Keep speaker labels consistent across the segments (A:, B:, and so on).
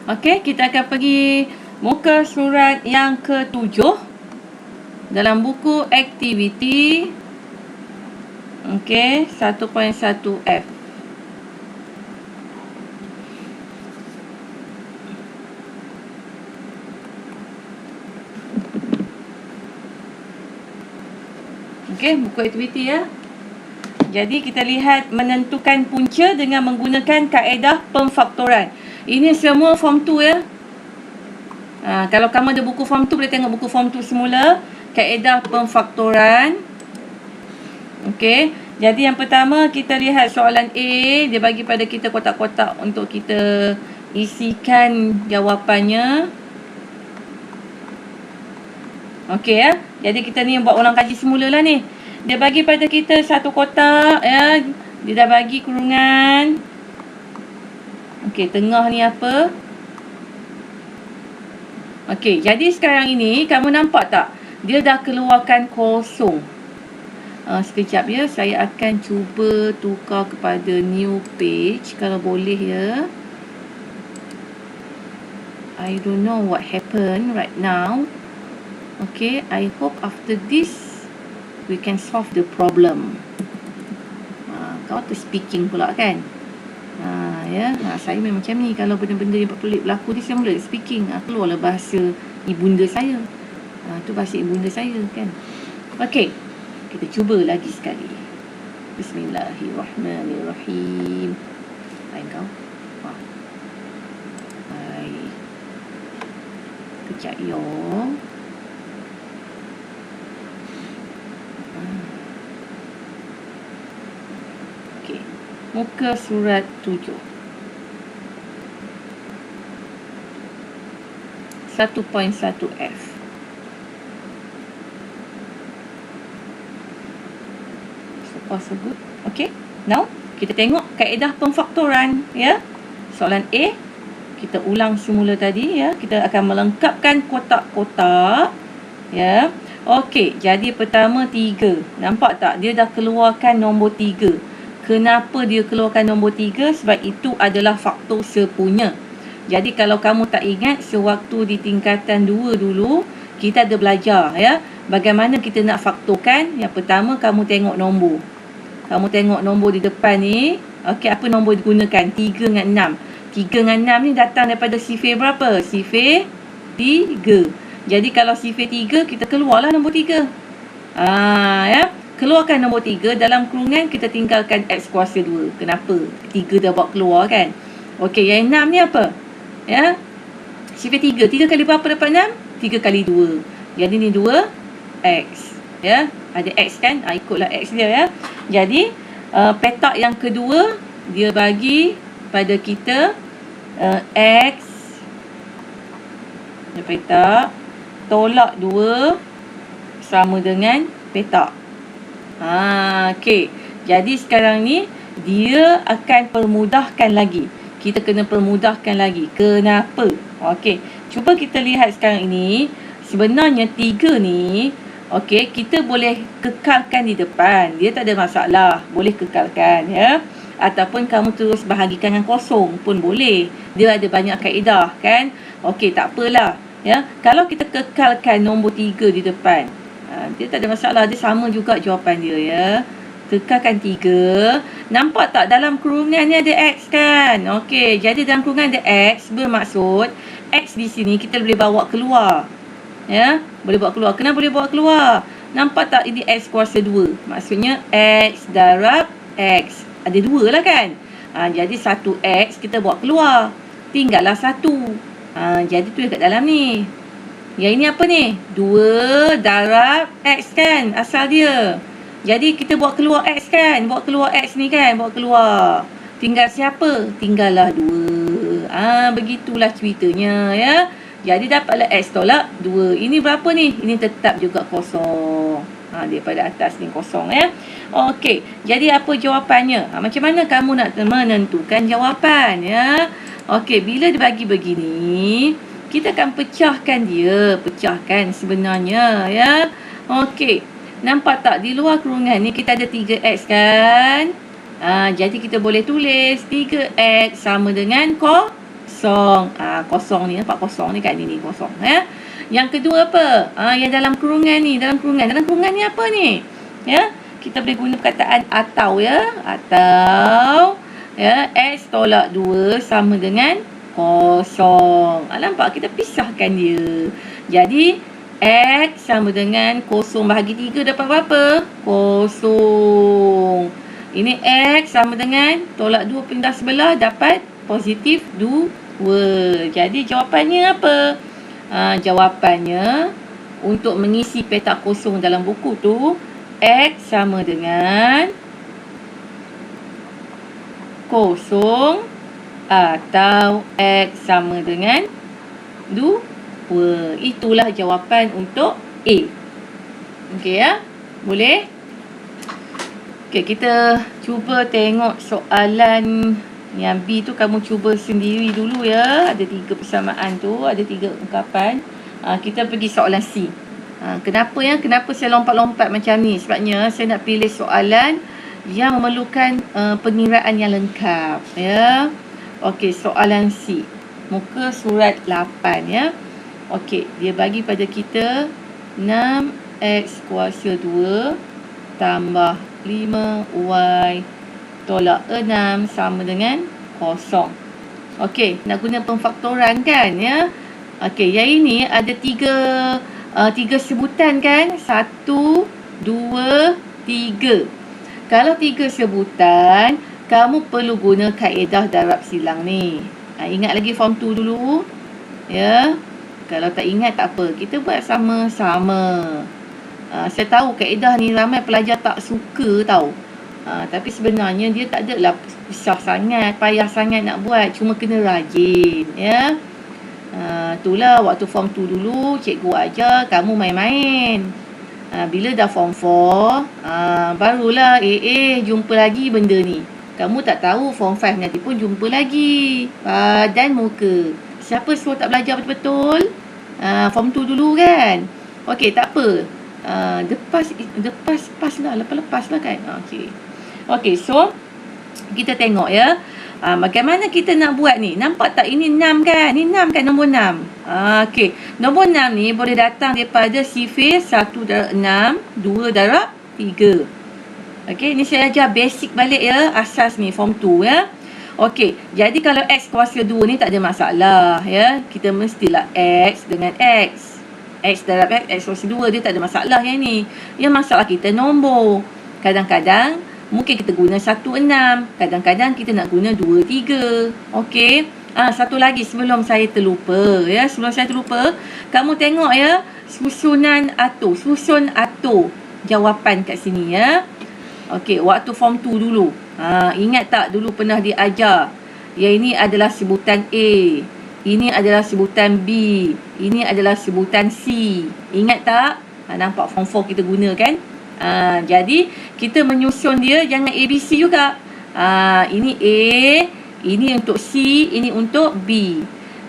A: Okey, kita akan pergi muka surat yang ke-7 dalam buku aktiviti. Okey, 1.1F. Okey, buku aktiviti ya. Jadi kita lihat menentukan punca dengan menggunakan kaedah pemfaktoran. Ini semua form 2 ya. Kalau kamu ada buku form 2, boleh tengok buku form 2 semula. Kaedah pemfaktoran. Okey. Jadi yang pertama kita lihat soalan A. Dia bagi pada kita kotak-kotak untuk kita isikan jawapannya. Okey ya. Jadi kita ni buat ulang kaji semula lah ni. Dia bagi pada kita satu kotak ya. Dia dah bagi kurungan. Okey, tengah ni apa? Okey, jadi sekarang ini kamu nampak tak? Dia dah keluarkan kosong. Sekejap ya, saya akan cuba tukar kepada new page kalau boleh ya. I don't know what happened right now. Okay, I hope after this we can solve the problem. Kau tu speaking pula kan? Saya memang macam ni. Kalau benda-benda yang pelik berlaku ni, saya mula speaking. Keluarlah bahasa ibunda saya. Tu bahasa ibunda saya kan. Okey, kita cuba lagi sekali. Bismillahirrahmanirrahim. Hai kau. Hai. Kejap yo. Okey. Muka surat 7. 1.1F. So far so good. Okay. Now, kita tengok kaedah pemfaktoran. Ya. Soalan A. Kita ulang semula tadi. Ya. Kita akan melengkapkan kotak-kotak. Ya. Okey. Jadi pertama 3. Nampak tak? Dia dah keluarkan nombor 3. Kenapa dia keluarkan nombor 3? Sebab itu adalah faktor sepunya. Jadi kalau kamu tak ingat, sewaktu di tingkatan 2 dulu, kita ada belajar ya. Bagaimana kita nak faktorkan. Yang pertama, kamu tengok nombor. Kamu tengok nombor di depan ni. Okey, apa nombor digunakan? 3 dengan 6. 3 dengan 6 ni datang daripada sifir berapa? Sifir 3. Jadi kalau sifir 3, kita keluarlah nombor 3. Ya. Keluarkan nombor 3. Dalam kurungan, kita tinggalkan X kuasa 2. Kenapa? 3 dah bawa keluar kan? Okey, yang 6 ni apa? Ya. Sifir 3. 3 kali berapa dapat 6? 3 kali 2. Jadi ni 2 X. Ya. Ada X kan? Ikutlah X dia ya. Jadi petak yang kedua, dia bagi pada kita X. Dia petak. Tolak 2 sama dengan petak. Okey. Jadi sekarang ni dia akan permudahkan lagi. Kita kena permudahkan lagi. Kenapa? Okey. Cuba kita lihat sekarang ini. Sebenarnya 3 ni, okey, kita boleh kekalkan di depan. Dia tak ada masalah. Boleh kekalkan ya. Ataupun kamu terus bahagikan dengan kosong pun boleh. Dia ada banyak kaedah kan. Okey, tak apalah. Ya. Kalau kita kekalkan nombor 3 di depan, dia tak ada masalah. Dia sama juga jawapan dia ya. Kekalkan 3. Nampak tak dalam kurungan ni ada X kan? Okey, jadi dalam kurungan ada X. Bermaksud X di sini kita boleh bawa keluar. Ya, boleh bawa keluar. Kenapa boleh bawa keluar? Nampak tak ini X kuasa 2? Maksudnya X darab X. Ada 2 lah kan? Jadi 1X kita bawa keluar. Tinggallah 1. Jadi tu dekat dalam ni. Yang ini apa ni? 2 darab X kan? Asal dia. Jadi kita bawa keluar X kan? Bawa keluar X ni kan? Bawa keluar. Tinggal siapa? Tinggallah 2. Begitulah ceritanya ya. Jadi dapatlah X tolak 2. Ini berapa ni? Ini tetap juga kosong. Daripada atas ni kosong ya. Okey. Jadi apa jawapannya? Macam mana kamu nak menentukan jawapan ya? Okey. Bila dibagi begini, kita akan pecahkan dia. Pecahkan sebenarnya ya. Okey. Nampak tak di luar kurungan ni kita ada 3X kan? Jadi kita boleh tulis 3X sama dengan kosong. Kosong ni, nampak kosong ni kan, ini kosong ya. Yang kedua apa? Yang dalam kurungan ni, dalam kurungan ni apa ni? Ya, kita boleh guna perkataan atau ya, atau ya, X tolak 2 sama dengan kosong. Nampak, kita pisahkan dia. Jadi X sama dengan kosong bahagi 3 dapat berapa? Kosong. Ini X sama dengan tolak 2 pindah sebelah dapat positif 2. Jadi jawapannya apa? Jawapannya untuk mengisi petak kosong dalam buku tu, X sama dengan kosong atau X sama dengan 2. Itulah jawapan untuk A. Okey ya? Boleh? Okey, kita cuba tengok soalan yang B tu. Kamu cuba sendiri dulu ya. Ada 3 persamaan tu, ada 3 ungkapan. Kita pergi soalan C. Kenapa ya? Kenapa saya lompat-lompat macam ni? Sebabnya saya nak pilih soalan yang memerlukan pengiraan yang lengkap ya. Okey, soalan C. Muka surat 8 ya. Okey, dia bagi pada kita 6x kuasa 2 tambah 5y tolak 6 sama dengan kosong. Okey, nak guna pemfaktoran kan ya. Okey, yang ini ada tiga sebutan kan? 1, 2, 3. Kalau 3 sebutan, kamu perlu guna kaedah darab silang ni. Ingat lagi form 2 dulu ya. Kalau tak ingat tak apa, kita buat sama-sama. Saya tahu kaedah ni ramai pelajar tak suka tahu. Tapi sebenarnya dia tak adalah susah sangat, payah sangat nak buat, cuma kena rajin ya. Itulah waktu form 2 dulu cikgu ajar, kamu main-main. Bila dah form 4, barulah jumpa lagi benda ni. Kamu tak tahu form 5 nanti pun jumpa lagi. Badan muka. Siapa suruh tak belajar betul-betul? Form 2 dulu kan? Okey, tak apa. Lepas lah. Lepas lah kan? Okey, so kita tengok ya. Bagaimana kita nak buat ni? Nampak tak ini 6 kan? Ini 6 kan, nombor 6. Okey, nombor 6 ni boleh datang daripada sifir 1 darab 6, 2 darab 3. Okey, ni saya ajar basic balik ya, asas ni form 2 ya. Okey, jadi kalau X kuasa 2 ni tak ada masalah ya. Kita mestilah X dengan X. X darab X, X kuasa 2 dia tak ada masalah yang ni. Yang masalah kita nombor. Kadang-kadang mungkin kita guna 1, 6. Kadang-kadang kita nak guna 2, 3. Okey. Satu lagi sebelum saya terlupa ya. Sebelum saya terlupa, kamu tengok ya susunan atur. Susun atur jawapan kat sini ya. Okey, waktu form 2 dulu. Ingat tak dulu pernah diajar? Yang ini adalah sebutan A. Ini adalah sebutan B. Ini adalah sebutan C. Ingat tak? Nampak form 4 kita guna kan? Jadi kita menyusun dia jangan ABC juga. Ini A, ini untuk C, ini untuk B.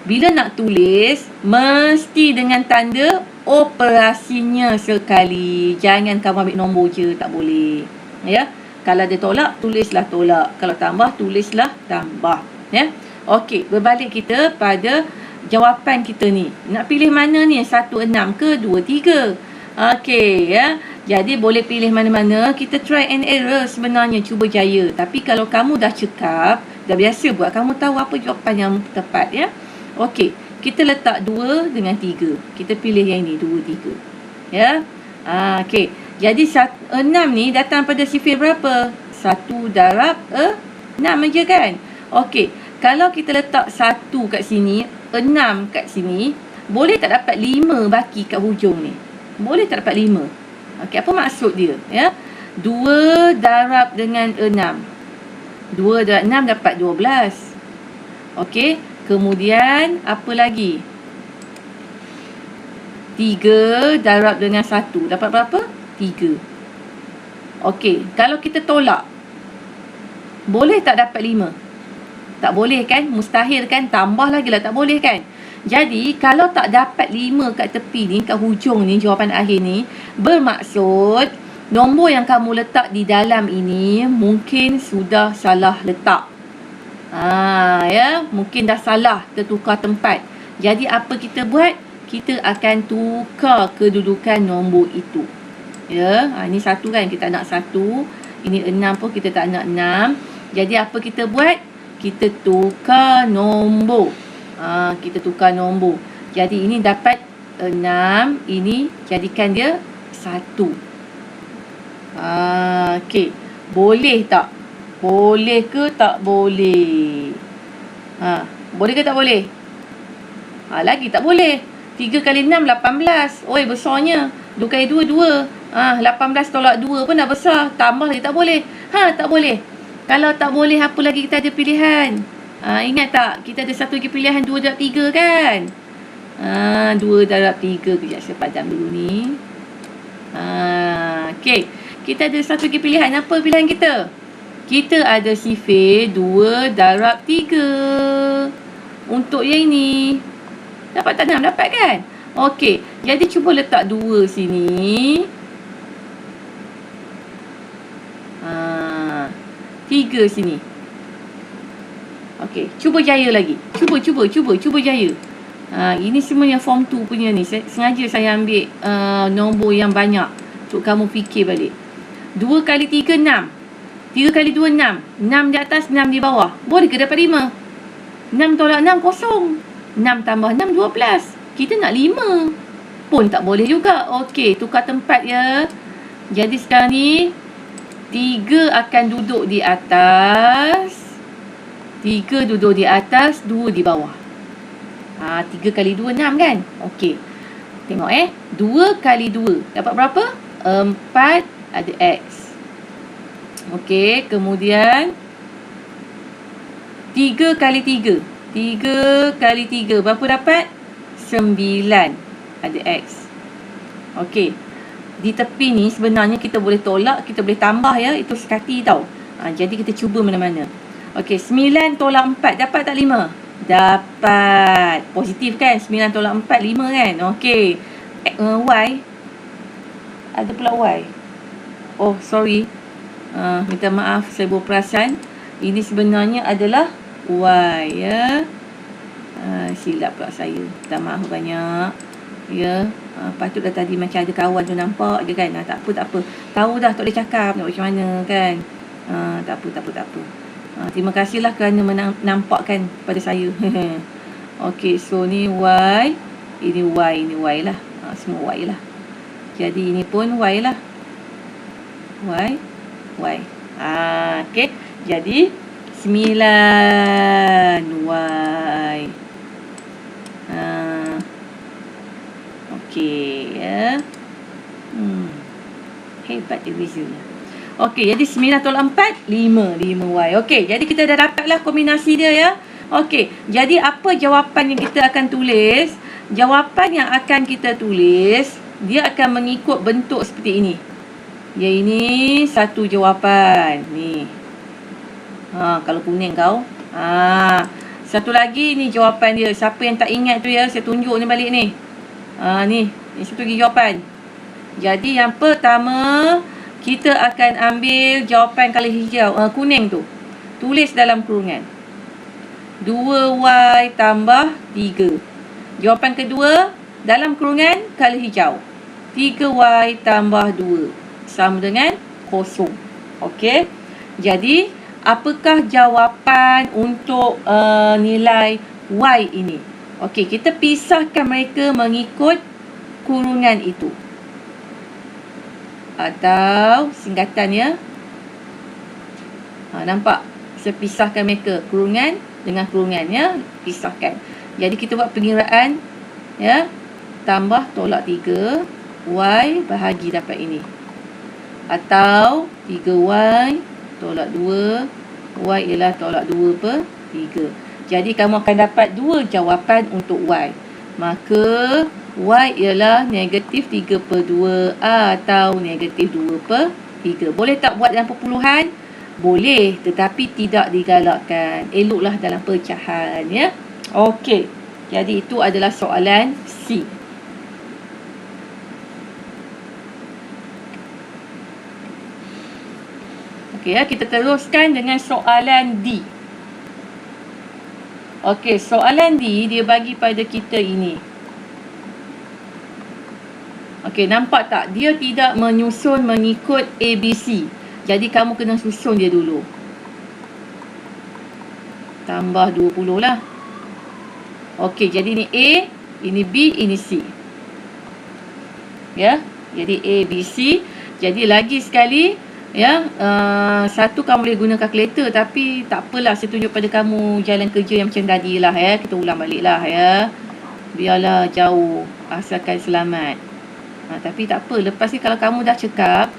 A: Bila nak tulis, mesti dengan tanda operasinya sekali. Jangan kamu ambil nombor je, tak boleh. Ya. Kalau ada tolak, tulislah tolak. Kalau tambah, tulislah tambah. Ya. Okey, berbalik kita pada jawapan kita ni. Nak pilih mana ni? 1, 6 ke 2, 3? Okey ya. Jadi boleh pilih mana-mana. Kita try and error sebenarnya, cuba jaya. Tapi kalau kamu dah cekap, dah biasa buat, kamu tahu apa jawapan yang tepat ya. Okey, kita letak 2 dengan 3. Kita pilih yang ini, 2, 3. Ya. Okey. Jadi 6 ni datang pada sifir berapa? 1 darab 6 aja kan? Okey. Kalau kita letak 1 kat sini, 6 kat sini, boleh tak dapat 5 baki kat hujung ni? Boleh tak dapat 5? Okey, apa maksud dia? Ya. 2 darab dengan 6. 2 darab 6 dapat 12. Okey. Kemudian, apa lagi? 3 darab dengan 1. Dapat berapa? 3. Okey, kalau kita tolak, boleh tak dapat 5? Tak boleh kan? Mustahil kan? Tambah lagi lah, tak boleh kan? Jadi, kalau tak dapat 5 kat tepi ni, kat hujung ni, jawapan akhir ni, bermaksud nombor yang kamu letak di dalam ini mungkin sudah salah letak. Ya, mungkin dah salah tertukar tempat. Jadi apa kita buat? Kita akan tukar kedudukan nombor itu. Ya, ini 1 kan, kita nak 1. Ini 6 pun kita tak nak 6. Jadi apa kita buat? Kita tukar nombor. Kita tukar nombor. Jadi ini dapat 6, ini jadikan dia 1. Okey. Boleh tak? Boleh ke tak boleh? Boleh ke tak boleh? Lagi tak boleh. 3 kali 6, 18. Oi, besarnya. 2 kali 2, 2. 18 tolak 2 pun dah besar. Tambah lagi tak boleh. Tak boleh. Kalau tak boleh, apa lagi kita ada pilihan? Ingat tak? Kita ada satu lagi pilihan 2 darab 3 kan? 2 darab 3. Kejap saya padam dulu ni. Okey. Kita ada satu lagi pilihan. Apa pilihan kita? Kita ada sifir 2 darab 3. Untuk yang ini. Dapat tak 6? Dapat kan? Okey. Jadi cuba letak 2 sini. 3 sini. Okey. Cuba jaya lagi. Cuba jaya. Ini semuanya form 2 punya ni. Sengaja saya ambil nombor yang banyak. Untuk kamu fikir balik. 2 kali 3, 6. 3 kali 2, 6. 6 di atas, 6 di bawah. Boleh ke dapat 5? 6 tolak 6, kosong. 6 tambah 6, 12. Kita nak 5. Pun tak boleh juga. Okey, tukar tempat ya. Jadi sekarang ni, 3 akan duduk di atas. 3 duduk di atas, 2 di bawah. 3 kali 2, 6 kan? Okey. Tengok 2 kali 2. Dapat berapa? 4 ada X. Okey, kemudian 3 kali 3. 3 kali 3. Berapa dapat? 9 ada X. Okey. Di tepi ni sebenarnya kita boleh tolak, kita boleh tambah ya. Itu sekati tau. Jadi kita cuba mana-mana. Okey, 9 tolak 4. Dapat tak 5? Dapat. Positif kan? 9 tolak 4, 5 kan? Okey. Y. Ada pula Y. Oh, sorry. Minta maaf, saya berperasan. Ini sebenarnya adalah Y ya. Silap pula saya. Minta maaf banyak. Ya. Patut dah tadi macam ada kawan tu nampak je kan. Tak apa. Tahu dah, tak boleh cakap nak macam mana kan. Tak apa. Terima kasihlah kerana menampakkan pada saya. Okey, so ni Y. Ini Y lah. Semua Y lah. Jadi ini pun Y lah. Y. Okey. Jadi 9 Y. Okey ya. Hebat erasernya. Okey, jadi 9 tolak 4, 5 Y. Okey, jadi kita dah dapatlah kombinasi dia ya. Okey, jadi apa jawapan yang kita akan tulis? Jawapan yang akan kita tulis, dia akan mengikut bentuk seperti ini. Ya, ini satu jawapan. Ni. Kalau kuning kau. Satu lagi ni jawapan dia. Siapa yang tak ingat tu ya, saya tunjuk ni balik ni. Ni satu lagi jawapan. Jadi yang pertama, kita akan ambil jawapan color hijau, kuning tu. Tulis dalam kurungan. 2Y tambah 3. Jawapan kedua, dalam kurungan color hijau. 3Y tambah 2. Sama dengan 0. Okey. Jadi, apakah jawapan untuk nilai Y ini? Okey, kita pisahkan mereka mengikut kurungan itu. Atau singkatannya. Nampak? Saya pisahkan mereka. Kurungan dengan kurungannya. Pisahkan. Jadi kita buat pengiraan. Ya. Tambah tolak 3. Y bahagi dapat ini. Atau 3Y tolak 2. Y ialah tolak 2 per 3. Jadi kamu akan dapat 2 jawapan untuk Y. Maka Y ialah negatif 3 per 2 atau negatif 2 per 3. Boleh tak buat dalam perpuluhan? Boleh, tetapi tidak digalakkan. Eloklah dalam pecahan ya. Okey. Jadi itu adalah soalan C. Okey ya, kita teruskan dengan soalan D. Okey, soalan D dia bagi pada kita ini. Okey, nampak tak? Dia tidak menyusun mengikut ABC. Jadi kamu kena susun dia dulu. Tambah 20 lah. Okey, jadi ini A, ini B, ini C. Ya, jadi A, B, C. Jadi lagi sekali, ya, satu kamu boleh guna kalkulator, tapi tak apalah, saya tunjuk pada kamu jalan kerja yang macam tadi lah, ya. Kita ulang balik lah, ya. Biarlah jauh, asalkan selamat. Tapi tak apa, lepas ni kalau kamu dah cekap,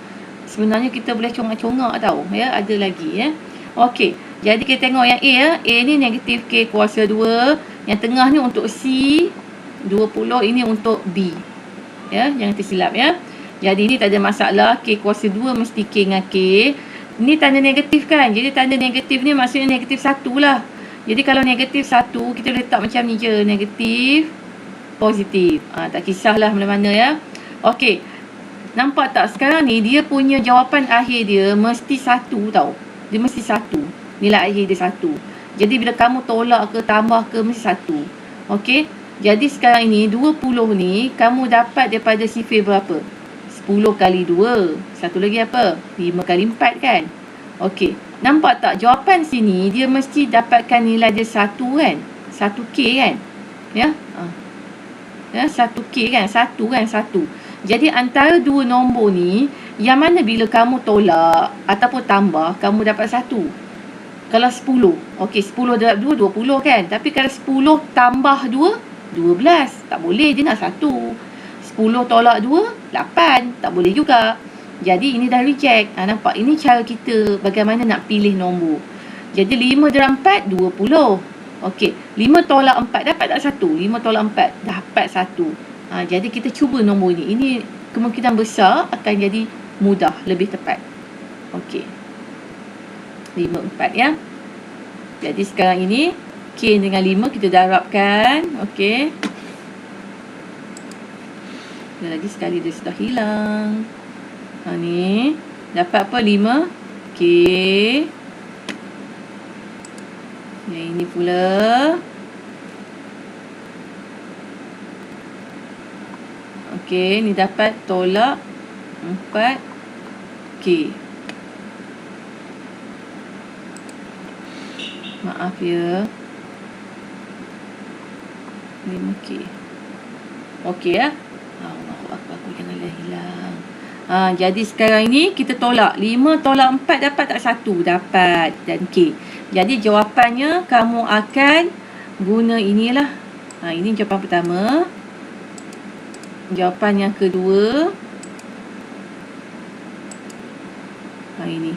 A: sebenarnya kita boleh congak-congak tau, ya. Ada lagi, ya. Okey, jadi kita tengok yang A, ya. A ni negatif K kuasa 2. Yang tengah ni untuk C 20, ini untuk B. Ya, jangan tersilap, ya. Jadi ni tak ada masalah, K kuasa 2 mesti K dengan K. Ni tanda negatif kan? Jadi tanda negatif ni maksudnya negatif 1 lah. Jadi kalau negatif 1, kita letak macam ni je, negatif, positif. Tak kisahlah mana-mana, ya. Okey, nampak tak sekarang ni dia punya jawapan akhir dia mesti 1 tau. Dia mesti 1. Nilai akhir dia 1. Jadi bila kamu tolak ke tambah ke mesti 1. Okey. Jadi sekarang ini 20 ni kamu dapat daripada sifir berapa? 10 kali 2. Satu lagi apa? 5 kali 4 kan? Okey. Nampak tak jawapan sini dia mesti dapatkan nilai dia 1 kan? 1K kan? Ya? Ya, 1K kan? 1 kan? 1. Jadi antara dua nombor ni, yang mana bila kamu tolak ataupun tambah, kamu dapat 1? Kalau 10. Okey, 10 darab 2, 20 kan? Tapi kalau 10 tambah 2, 12. Tak boleh, dia nak 1. 10 tolak 2, 8. Tak boleh juga. Jadi ini dah reject. Nampak? Ini cara kita bagaimana nak pilih nombor. Jadi 5 darab 4, 20. Okey, 5 tolak 4 dapat tak 1? 5 tolak 4 dapat 1. Jadi kita cuba nombor ni. Ini kemungkinan besar akan jadi mudah, lebih tepat. Okey. 5, 4 ya. Jadi sekarang ini K dengan 5 kita darabkan. Okey. Lagi sekali dia sudah hilang. Ni dapat apa? 5 K. Yang ini pula. Okey, ni dapat tolak 4 K. Maaf ya. 5K. Okey ya. Aku janganlah hilang. Jadi sekarang ini kita tolak. 5 tolak 4 dapat tak 1? Dapat. Dan K. Jadi jawapannya kamu akan guna inilah. Ini jawapan pertama. Jawapan yang kedua. Ini.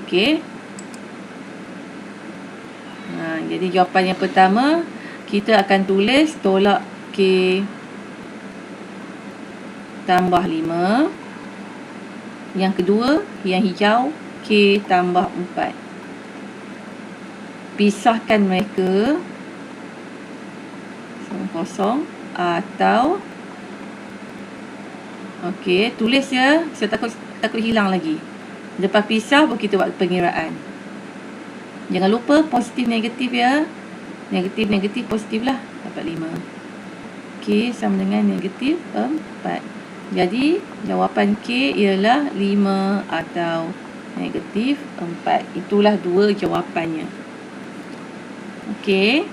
A: Okey. Jadi jawapan yang pertama kita akan tulis tolak K tambah 5. Yang kedua, yang hijau, K tambah 4. Pisahkan mereka kosong atau okey, tulis ya. Saya takut hilang lagi. Lepas pisah baru kita buat pengiraan. Jangan lupa positif negatif ya. Negatif positif lah. Dapat 5. K sama dengan negatif 4. Jadi jawapan K ialah 5 atau negatif 4. Itulah dua jawapannya. Okey.